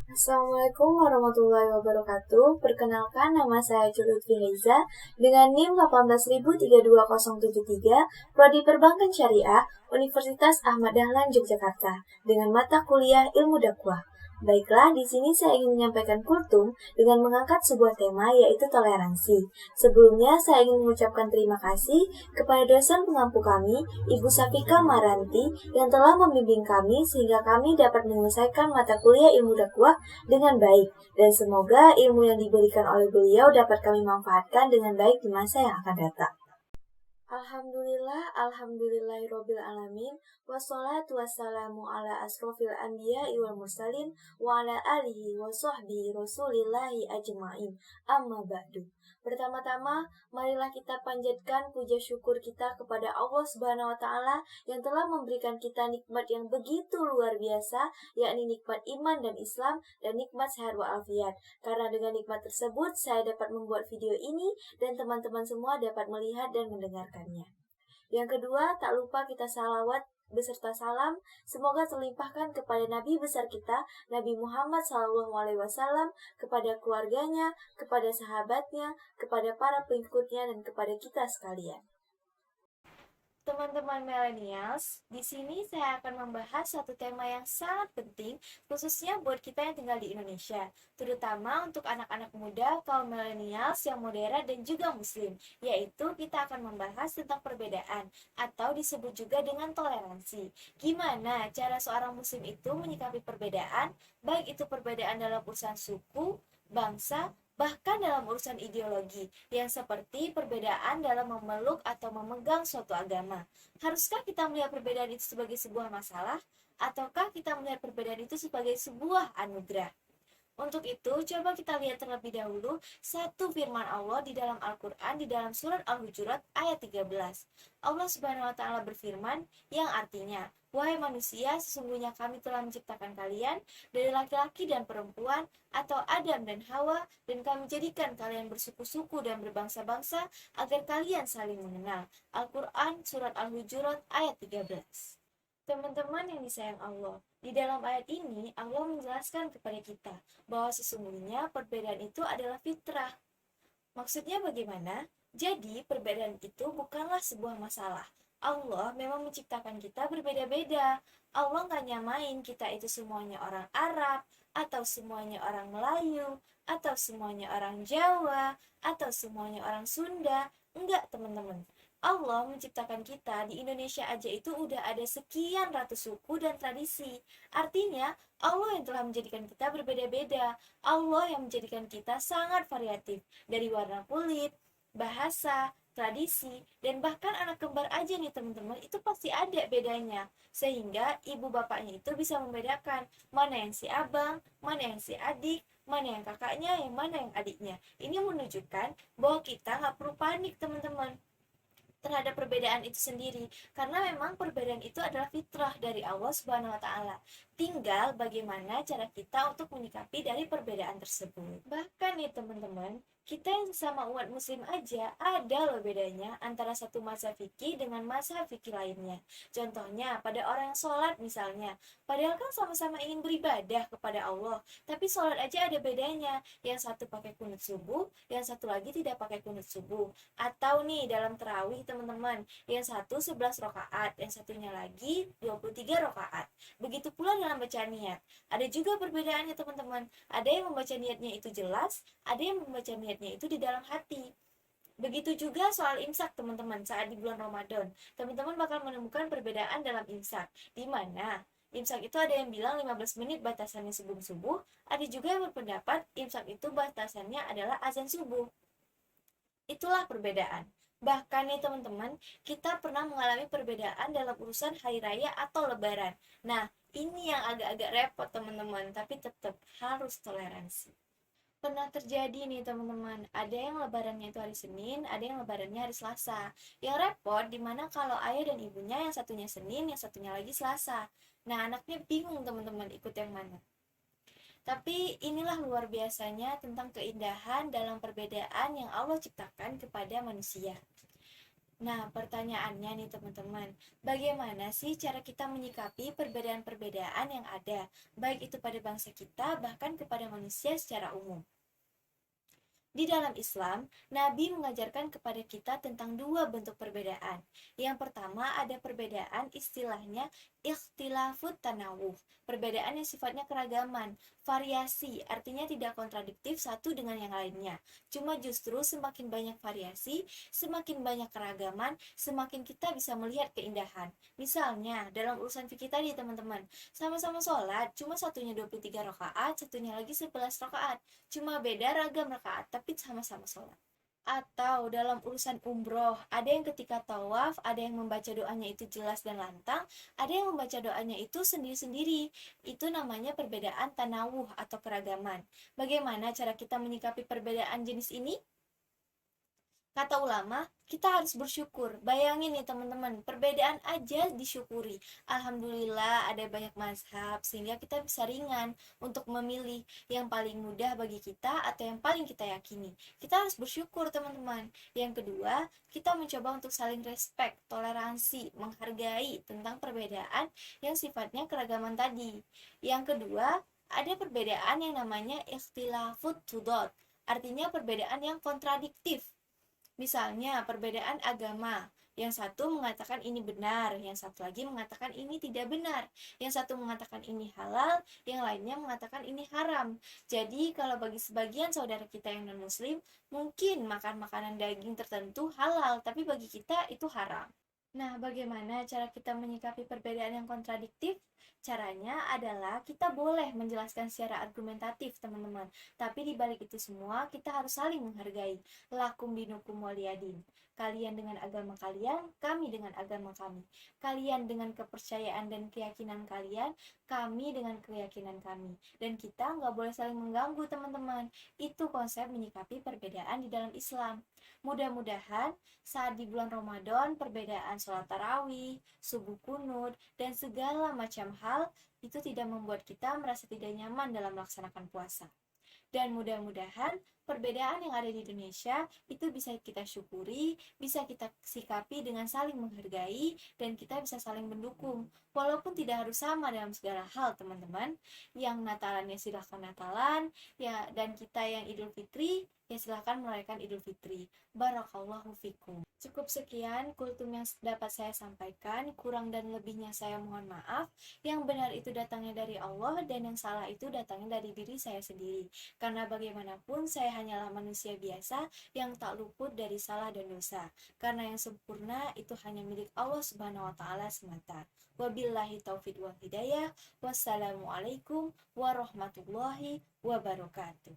Assalamualaikum warahmatullahi wabarakatuh. Perkenalkan, nama saya Lutfi Haiza dengan NIM 1832073, Prodi Perbankan Syariah, Universitas Ahmad Dahlan Yogyakarta, dengan mata kuliah Ilmu Dakwah. Baiklah, di sini saya ingin menyampaikan kultum dengan mengangkat sebuah tema, yaitu toleransi. Sebelumnya, saya ingin mengucapkan terima kasih kepada dosen pengampu kami, Ibu Safika Maranti, yang telah membimbing kami sehingga kami dapat menyelesaikan mata kuliah ilmu dakwah dengan baik, dan semoga ilmu yang diberikan oleh beliau dapat kami manfaatkan dengan baik di masa yang akan datang. Alhamdulillahirabbil alamin, wassalatu wassalamu ala asrofil anbiya'i wal mursalin wa ala alihi wa sahbihi rasulillahi ajma'in. Amma ba'du. Pertama-tama, marilah kita panjatkan puja syukur kita kepada Allah Subhanahu wa taala yang telah memberikan kita nikmat yang begitu luar biasa, yakni nikmat iman dan Islam dan nikmat sehat walafiat. Karena dengan nikmat tersebut saya dapat membuat video ini dan teman-teman semua dapat melihat dan mendengarkannya. Yang kedua, tak lupa kita salawat beserta salam semoga terlimpahkan kepada Nabi besar kita, Nabi Muhammad SAW, kepada keluarganya, kepada sahabatnya, kepada para pengikutnya, dan kepada kita sekalian. Teman-teman millennials, di sini saya akan membahas satu tema yang sangat penting, khususnya buat kita yang tinggal di Indonesia, terutama untuk anak-anak muda, kaum millennials yang modern dan juga muslim, yaitu kita akan membahas tentang perbedaan, atau disebut juga dengan toleransi. Gimana cara seorang muslim itu menyikapi perbedaan, baik itu perbedaan dalam urusan suku, bangsa, bahkan dalam urusan ideologi, yang seperti perbedaan dalam memeluk atau memegang suatu agama. Haruskah kita melihat perbedaan itu sebagai sebuah masalah, ataukah kita melihat perbedaan itu sebagai sebuah anugerah? Untuk itu, coba kita lihat terlebih dahulu satu firman Allah di dalam Al-Quran, di dalam surat Al-Hujurat ayat 13. Allah Subhanahu wa Ta'ala berfirman, yang artinya, wahai manusia, sesungguhnya kami telah menciptakan kalian dari laki-laki dan perempuan, atau Adam dan Hawa, dan kami jadikan kalian bersuku-suku dan berbangsa-bangsa, agar kalian saling mengenal. Al-Quran, surat Al-Hujurat ayat 13. Teman-teman yang disayang Allah, di dalam ayat ini Allah menjelaskan kepada kita bahwa sesungguhnya perbedaan itu adalah fitrah. Maksudnya bagaimana? Jadi perbedaan itu bukanlah sebuah masalah. Allah memang menciptakan kita berbeda-beda. Allah nggak nyamain kita itu semuanya orang Arab, atau semuanya orang Melayu, atau semuanya orang Jawa, atau semuanya orang Sunda. Enggak, teman-teman. Allah menciptakan kita di Indonesia aja itu udah ada sekian ratus suku dan tradisi. Artinya, Allah yang telah menjadikan kita berbeda-beda. Allah yang menjadikan kita sangat variatif. Dari warna kulit, bahasa, tradisi, dan bahkan anak kembar aja nih teman-teman, itu pasti ada bedanya. Sehingga ibu bapaknya itu bisa membedakan mana yang si abang, mana yang si adik, mana yang kakaknya, yang mana yang adiknya. Ini menunjukkan bahwa kita nggak perlu panik teman-teman terhadap perbedaan itu sendiri, karena memang perbedaan itu adalah fitrah dari Allah Subhanahu wa taala. Tinggal bagaimana cara kita untuk menyikapi dari perbedaan tersebut. Bahkan nih teman-teman, kita yang sama umat muslim aja ada loh bedanya antara satu mazhab fikih dengan mazhab fikih lainnya. Contohnya pada orang yang sholat misalnya, padahal kan sama-sama ingin beribadah kepada Allah, tapi sholat aja ada bedanya. Yang satu pakai kunut subuh, yang satu lagi tidak pakai kunut subuh. Atau nih dalam tarawih teman-teman, yang satu 11 rakaat, yang satunya lagi 23 rakaat. Begitu pula dalam bacaan niat. Ada juga perbedaannya teman-teman. Ada yang membaca niatnya itu jelas, ada yang membaca niatnya itu di dalam hati. Begitu juga soal imsak teman-teman saat di bulan Ramadan. Teman-teman bakal menemukan perbedaan dalam imsak. Di mana imsak itu ada yang bilang 15 menit batasannya sebelum subuh, ada juga yang berpendapat imsak itu batasannya adalah azan subuh. Itulah perbedaan. Bahkan nih teman-teman, kita pernah mengalami perbedaan dalam urusan hari raya atau lebaran. Nah, ini yang agak-agak repot teman-teman, tapi tetap harus toleransi. Pernah terjadi nih teman-teman, ada yang lebarannya itu hari Senin, ada yang lebarannya hari Selasa. Yang repot dimana kalau ayah dan ibunya yang satunya Senin, yang satunya lagi Selasa. Nah, anaknya bingung teman-teman ikut yang mana. Tapi inilah luar biasanya tentang keindahan dalam perbedaan yang Allah ciptakan kepada manusia. Nah, pertanyaannya nih teman-teman, bagaimana sih cara kita menyikapi perbedaan-perbedaan yang ada, baik itu pada bangsa kita, bahkan kepada manusia secara umum? Di dalam Islam, Nabi mengajarkan kepada kita tentang dua bentuk perbedaan. Yang pertama ada perbedaan istilahnya ikhtilafut tanawuh, perbedaan yang sifatnya keragaman, variasi, artinya tidak kontradiktif satu dengan yang lainnya. Cuma justru semakin banyak variasi, semakin banyak keragaman, semakin kita bisa melihat keindahan. Misalnya, dalam urusan fikih tadi teman-teman, sama-sama sholat, cuma satunya 23 rakaat, satunya lagi 11 rakaat. Cuma beda ragam rakaat, tapi sama-sama sholat. Atau dalam urusan umroh, ada yang ketika tawaf, ada yang membaca doanya itu jelas dan lantang, ada yang membaca doanya itu sendiri-sendiri. Itu namanya perbedaan tanawuh atau keragaman. Bagaimana cara kita menyikapi perbedaan jenis ini? Kata ulama, kita harus bersyukur. Bayangin nih teman-teman, perbedaan aja disyukuri. Alhamdulillah ada banyak mazhab, sehingga kita bisa ringan untuk memilih yang paling mudah bagi kita atau yang paling kita yakini. Kita harus bersyukur teman-teman. Yang kedua, kita mencoba untuk saling respect, toleransi, menghargai tentang perbedaan yang sifatnya keragaman tadi. Yang kedua, ada perbedaan yang namanya ikhtilafut tudot, artinya perbedaan yang kontradiktif. Misalnya perbedaan agama, yang satu mengatakan ini benar, yang satu lagi mengatakan ini tidak benar, yang satu mengatakan ini halal, yang lainnya mengatakan ini haram. Jadi kalau bagi sebagian saudara kita yang non-muslim, mungkin makan makanan daging tertentu halal, tapi bagi kita itu haram. Nah, bagaimana cara kita menyikapi perbedaan yang kontradiktif? Caranya adalah kita boleh menjelaskan secara argumentatif, teman-teman. Tapi di balik itu semua, kita harus saling menghargai. Lakum dinukum waliyadin. Kalian dengan agama kalian, kami dengan agama kami. Kalian dengan kepercayaan dan keyakinan kalian, kami dengan keyakinan kami. Dan kita nggak boleh saling mengganggu, teman-teman. Itu konsep menyikapi perbedaan di dalam Islam. Mudah-mudahan saat di bulan Ramadan, perbedaan sholat tarawih, subuh kunut, dan segala macam hal itu tidak membuat kita merasa tidak nyaman dalam melaksanakan puasa. Dan mudah-mudahan perbedaan yang ada di Indonesia itu bisa kita syukuri, bisa kita sikapi dengan saling menghargai, dan kita bisa saling mendukung. Walaupun tidak harus sama dalam segala hal, teman-teman. Yang Natalan ya silahkan Natalan, ya, dan kita yang Idul Fitri, ya silahkan merayakan Idul Fitri. Barakallahu fikum. Cukup sekian kultum yang dapat saya sampaikan, kurang dan lebihnya saya mohon maaf. Yang benar itu datangnya dari Allah, dan yang salah itu datangnya dari diri saya sendiri. Karena bagaimanapun saya hanyalah manusia biasa yang tak luput dari salah dan dosa. Karena yang sempurna itu hanya milik Allah Subhanahu wa taala semata. Wabillahi taufiq wal hidayah. Wassalamualaikum warahmatullahi wabarakatuh.